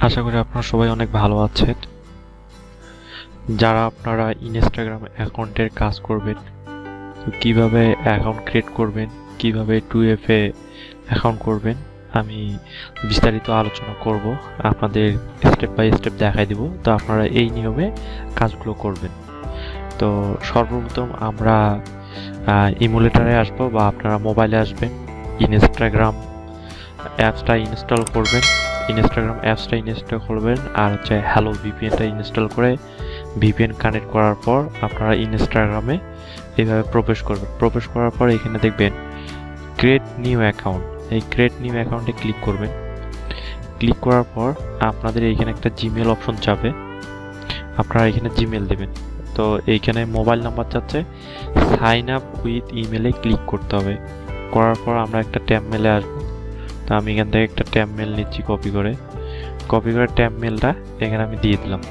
আশা করি আপনারা সবাই অনেক ভালো আছেন। যারা আপনারা ইনস্টাগ্রাম অ্যাকাউন্টের কাজ করবেন, তো কিভাবে অ্যাকাউন্ট ক্রিয়েট করবেন, কিভাবে 2FA অ্যাকাউন্ট করবেন, আমি বিস্তারিত আলোচনা করব, আপনাদের স্টেপ বাই স্টেপ দেখাই দিব। তো আপনারা এই নিয়মে কাজগুলো করবেন। তো সর্বপ্রথম আমরা ইমুলেটারে আসবো বা আপনারা মোবাইলে আসবেন, ইনস্টাগ্রাম অ্যাপসটা ইনস্টল করবেন, ইনস্টাগ্রাম অ্যাপসটা ইনস্টল করবেন, আর হচ্ছে হ্যালো ভিপিএনটা ইনস্টল করে ভিপিএন কানেক্ট করার পর আপনারা ইনস্টাগ্রামে এইভাবে প্রবেশ করবেন। প্রবেশ করার পর এখানে দেখবেন ক্রিয়েট নিউ অ্যাকাউন্ট, এই ক্রিয়েট নিউ অ্যাকাউন্টে ক্লিক করবেন। ক্লিক করার পর আপনাদের এইখানে একটা জিমেল অপশন যাবে, আপনারা এখানে জিমেল দেবেন। তো এইখানে মোবাইল নাম্বার চাচ্ছে, সাইন আপ উইথ ইমেলে ক্লিক করতে হবে। করার পর আমরা একটা ট্যাব মেলে আসবো। তো আমি এখান থেকে একটা ট্যাব মেল নিচ্ছি, কপি করে ট্যাব মেলটা এখানে আমি দিয়ে দিলাম,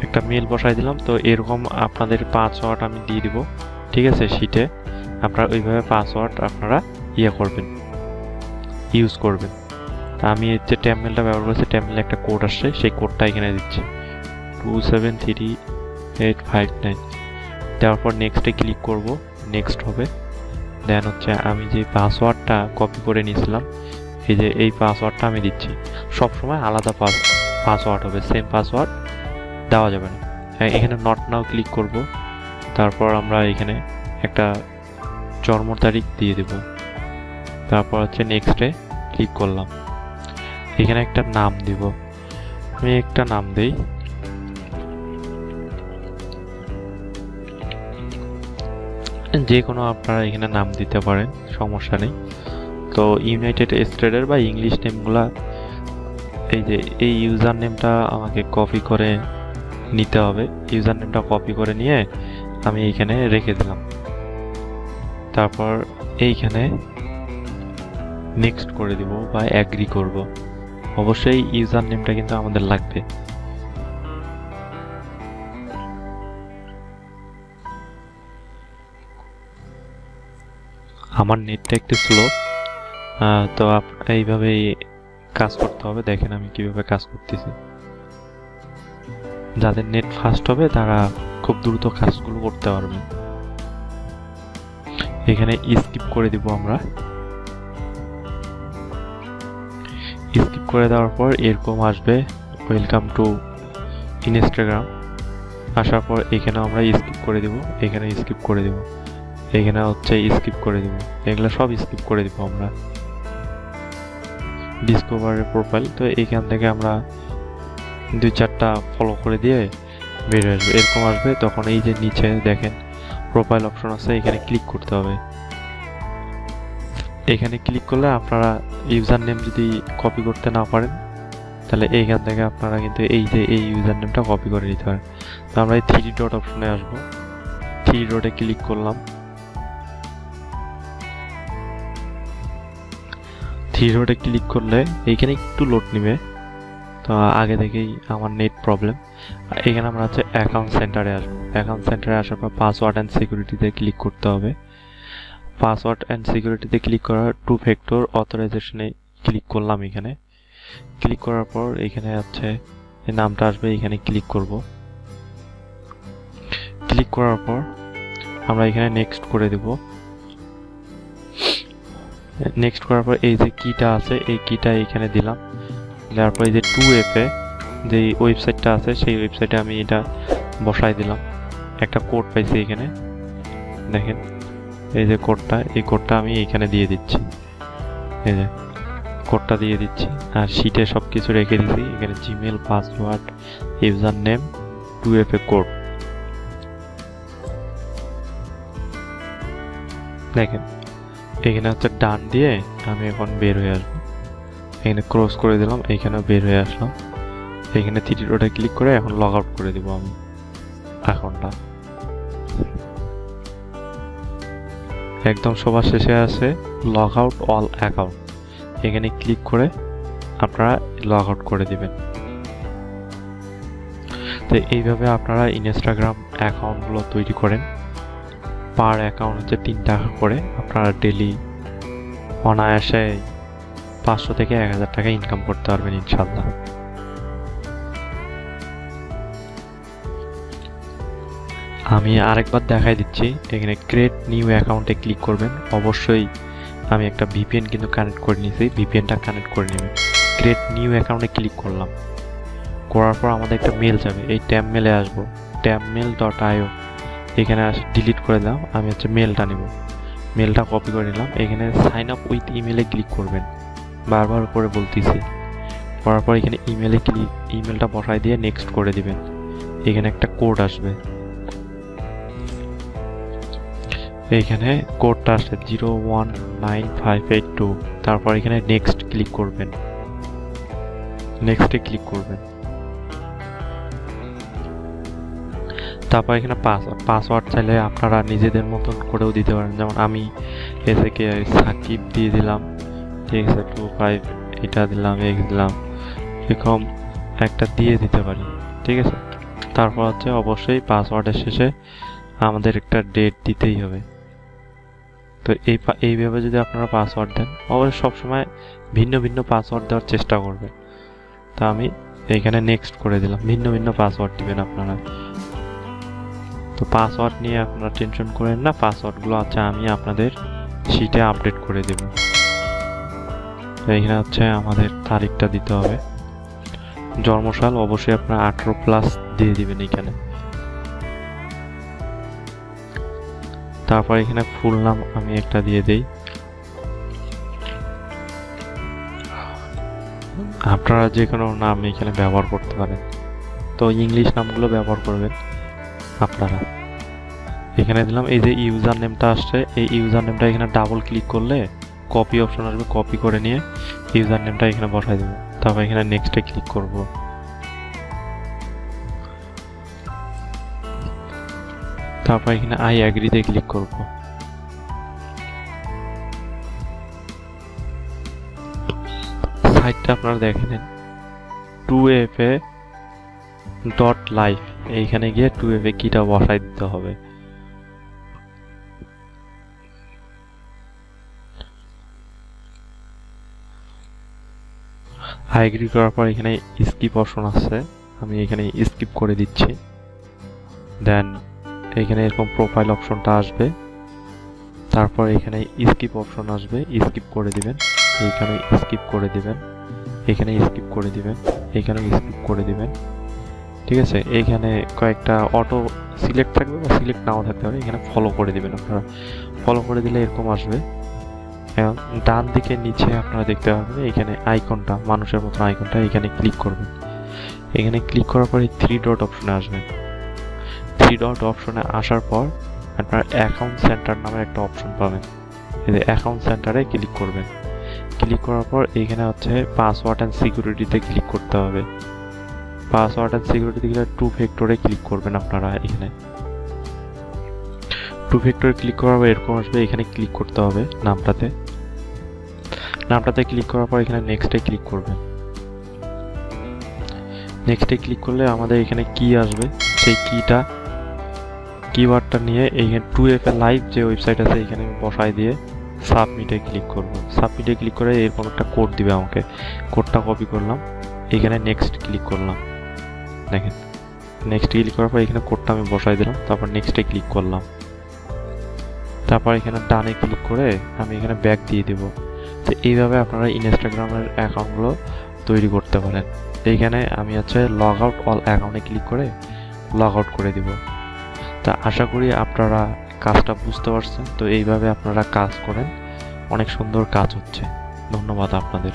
একটা মেল বসাই দিলাম। তো এরকম আপনাদের পাসওয়ার্ড আমি দিয়ে দিব, ঠিক আছে? শিটে আপনারা ওইভাবে পাসওয়ার্ড আপনারা করবেন, ইউজ করবেন। তা আমি যে ট্যাব মেলটা ব্যবহার করছি, ট্যাব মেলে একটা কোড আসছে, সেই কোডটা এখানে দিচ্ছি 273859। দেওয়ার পর নেক্সটে ক্লিক করব, নেক্সট হবে। দেন হচ্ছে আমি যে পাসওয়ার্ডটা কপি করে নিয়েছিলাম, এই যে এই পাসওয়ার্ডটা আমি দিচ্ছি। সবসময় আলাদা পাসওয়ার্ড হবে, সেম পাসওয়ার্ড দেওয়া যাবে না। এখানে নট নাও ক্লিক করব। তারপর আমরা এখানে একটা জন্ম তারিখ দিয়ে দেব। তারপর হচ্ছে নেক্সটে ক্লিক করলাম। এখানে একটা নাম দিব, আমি একটা নাম দেই, যে কোনো আপনারা এখানে নাম দিতে পারেন, সমস্যা নেই। তো ইউনাইটেড স্টেটের বা ইংলিশ নেমগুলা, এই যে এই ইউজার নেমটা আমাকে কপি করে নিতে হবে। ইউজার নেমটা কপি করে নিয়ে আমি এইখানে রেখে দিলাম। তারপর এইখানে নেক্সট করে দিব বা অ্যাগ্রি করব। অবশ্যই ইউজার নেমটা কিন্তু আমাদের লাগবে। আমার নেটটা একটু স্লো, তো এইভাবেই কাজ করতে হবে। দেখেন আমি কিভাবে কাজ করতেছি। যাদের নেট ফাস্ট হবে তারা খুব দ্রুত কাজগুলো করতে পারবে। এখানে স্কিপ করে দিব আমরা। স্কিপ করে দেওয়ার পর এরকম আসবে, ওয়েলকাম টু ইনস্টাগ্রাম। আসার পর এখানে আমরা স্কিপ করে দিব, এখানে স্কিপ করে দিব, এখানে হচ্ছে স্কিপ করে দিব, এগুলো সব স্কিপ করে দিব আমরা। ডিসকভারের প্রোফাইল, তো এইখান থেকে আমরা 2-4টা ফলো করে দিয়ে বের হয়ে আসবে, এরকম আসবে। তখন এই যে নিচে দেখেন প্রোফাইল অপশন আছে, এখানে ক্লিক করতে হবে। এখানে ক্লিক করলে আপনারা ইউজার নেম যদি কপি করতে না পারেন, তাহলে এইখান থেকে আপনারা কিন্তু এই যে এই ইউজার নেমটা কপি করে নিতে পারেন। তো আমরা এই 3 ডট অপশনে আসবো, 3 ডটে ক্লিক করলাম। 3 ডটে ক্লিক করলে এইখানে একটু লোড নেবে, তো আগে থেকেই আমার নেট প্রবলেম। এখানে আমরা হচ্ছে অ্যাকাউন্ট সেন্টারে আসবো। অ্যাকাউন্ট সেন্টারে আসার পর পাসওয়ার্ড অ্যান্ড সিকিউরিটিতে ক্লিক করতে হবে। পাসওয়ার্ড অ্যান্ড সিকিউরিটিতে ক্লিক করার 2 ফ্যাক্টর অথরাইজেশনে ক্লিক করলাম। এখানে ক্লিক করার পর এখানে হচ্ছে এই নামটা আসবে, এখানে ক্লিক করব। ক্লিক করার পর আমরা এখানে নেক্সট করে দেব। নেক্সট করার পর এই যে কিটা আছে, এই কিটা এখানে দিলাম। দেওয়ার পর এই যে 2FA যে ওয়েবসাইটটা আছে, সেই ওয়েবসাইটে আমি এটা বসাই দিলাম। একটা কোড পাইছি এখানে, দেখেন এই যে কোডটা, এই কোডটা আমি এখানে দিয়ে দিচ্ছি। এই যে কোডটা দিয়ে দিচ্ছি, আর শিটে সব কিছু রেখে দিচ্ছি। এখানে Gmail, password, user name, 2FA code. দেখেন এখানে হচ্ছে ডান দিয়ে আমি এখন বের হয়ে আসবো। এখানে ক্রস করে দিলাম, এইখানে বের হয়ে আসলাম। এখানে 3 ডটে ক্লিক করে এখন লগ আউট করে দিব আমি অ্যাকাউন্টটা। একদম সবার শেষে আছে লগ আউট অল অ্যাকাউন্ট, এখানে ক্লিক করে আপনারা লগ আউট করে দিবেন। তো এইভাবে আপনারা ইনস্টাগ্রাম অ্যাকাউন্টগুলো তৈরি করেন। পার অ্যাকাউন্ট হচ্ছে 3 টাকা করে। আপনারা ডেলি অনায়াসে 500 থেকে 1000 টাকা ইনকাম করতে পারবেন ইনশাল্লাহ। আমি আরেকবার দেখাই দিচ্ছি। এখানে ক্রিয়েট নিউ অ্যাকাউন্টে ক্লিক করবেন। অবশ্যই আমি একটা ভিপিএন কিন্তু কানেক্ট করে নিয়েছি, ভিপিএনটা কানেক্ট করে নেবেন। ক্রিয়েট নিউ অ্যাকাউন্টে ক্লিক করলাম, করার পর আমাদের একটা মেল যাবে, এই ট্যাব মেলে আসবো, tabmail.io। এখানে ডিলিট করে দাও, আমি মেলটা নেব, মেলটা কপি করে নিলাম। এখানে সাইন আপ উইথ ইমেলে ক্লিক করবেন, বারবার করে বলতেছি। করার পর এখানে ইমেলটা বসাই দিয়ে নেক্সট করে দিবেন। এখানে একটা কোড আসবে, এইখানে কোডটা আসছে 019582। তারপর এখানে নেক্সট ক্লিক করবেন, নেক্সটে ক্লিক করবেন। তারপর এখানে পাসওয়ার্ড চাইলে আপনারা নিজেদের মতন করেও দিতে পারেন। যেমন আমি এসেকে সাকিব দিয়ে দিলাম, ঠিক আছে, 25 এটা দিলাম, এক্স দিলাম, এরকম একটা দিয়ে দিতে পারি, ঠিক আছে। তারপর অবশ্যই পাসওয়ার্ডের শেষে আমাদের একটা ডেট দিতেই হবে। তো এইভাবে যদি আপনারা পাসওয়ার্ড দেন, অবশ্যই সবসময় ভিন্ন ভিন্ন পাসওয়ার্ড দেওয়ার চেষ্টা করবেন। তো আমি এইখানে নেক্সট করে দিলাম, ভিন্ন ভিন্ন পাসওয়ার্ড দিবেন আপনারা। তো পাসওয়ার্ড নিয়ে আপনারা টেনশন করেন না, পাসওয়ার্ডগুলো আমি আপনাদের শিটে আপডেট করে দেব। তো এইখানে আমাদের তারিখটা দিতে হবে, জন্মসাল অবশ্যই আপনারা 18+ দিয়ে দিবেন এখানে। তারপর এখানে ফুল নাম আমি একটা দিয়ে দেই, আপনারা যে কোনো নাম এখানে ব্যবহার করতে পারেন। তো ইংলিশ নামগুলো ব্যবহার করবেন আপনারা। এখানে দিলাম, এই যে ইউজার নেমটা আসছে, এই ইউজার নেমটা এখানে ডাবল ক্লিক করলে কপি অপশন আসবে, কপি করে নিয়ে ইউজার নেমটা এখানে বসাই দেবো। তারপর এখানে নেক্সটে ক্লিক করব। তারপর এখানে আই অ্যাগ্রিতে ক্লিক করব। সাইটটা আপনারা দেখে নেন, 2fa.live। এইখানে গিয়ে 2fa কিটা বসাই দিতে হবে। আই এগ্রি করার পর এখানে স্কিপ অপশন আছে, আমি এখানে স্কিপ করে দিচ্ছি। দেন এখানে এরকম প্রোফাইল অপশনটা আসবে, তারপর এখানে স্কিপ অপশন আসবে, স্কিপ করে দিবেন। এইখানে স্কিপ করে দিবেন, এখানে স্কিপ করে দিবেন, এখানে স্কিপ করে দিবেন, ঠিক আছে। এইখানে কয়েকটা অটো সিলেক্ট থাকবে বা সিলেক্ট নাও থাকতে পারে, এখানে ফলো করে দিবেন আপনারা। ফলো করে দিলে এরকম আসবে। এবং ডান দিকে নিচে আপনারা দেখতে পাবেন এখানে আইকনটা, মানুষের মতো আইকনটা, এখানে ক্লিক করবেন। এখানে ক্লিক করার পরে 3 ডট অপশনে আসবেন। 3 ডট অপশনে আসার পর আপনার অ্যাকাউন্ট সেন্টার নামে একটা অপশন পাবেন, এই যে অ্যাকাউন্ট সেন্টারে ক্লিক করবেন। ক্লিক করার পর এখানে পাসওয়ার্ড অ্যান্ড সিকিউরিটিতে ক্লিক করতে হবে। পাসওয়ার্ড অ্যান্ড সিকিউরিটি গেলে 2 ফ্যাক্টরে ক্লিক করবেন আপনারা। এখানে 2 ফ্যাক্টরে ক্লিক করার পর এরকম আসবে, এখানে ক্লিক করতে হবে নামটাতে। ক্লিক করার পর এখানে নেক্সটে ক্লিক করবেন। নেক্সটে ক্লিক করলে আমাদের এখানে কি আসবে, সেই কিওয়ার্ডটা নিয়ে এইখানে 2fa লাইভ যে ওয়েবসাইট আছে এখানে বসাই দিয়ে সাবমিটে ক্লিক করব। সাবমিটে ক্লিক করে এরকম একটা কোড দিবে আমাকে, কোডটা কপি করলাম, এখানে নেক্সট ক্লিক করলাম। দেখেন নেক্সট ক্লিক করার পর এখানে কোডটা আমি বসাই দিলাম, তারপর নেক্সটে ক্লিক করলাম। তারপর এখানে ডানে ক্লিক করে আমি এখানে ব্যাক দিয়ে দেব। তো এইভাবে আপনারা ইনস্টাগ্রামের অ্যাকাউন্টগুলো তৈরি করতে পারেন। এইখানে আমি লগ আউট অল অ্যাকাউন্টে ক্লিক করে লগ আউট করে দিব। তা আশা করি আপনারা কাজটা বুঝতে পারছেন। তো এইভাবে আপনারা কাজ করেন, অনেক সুন্দর কাজ হচ্ছে। ধন্যবাদ আপনাদের।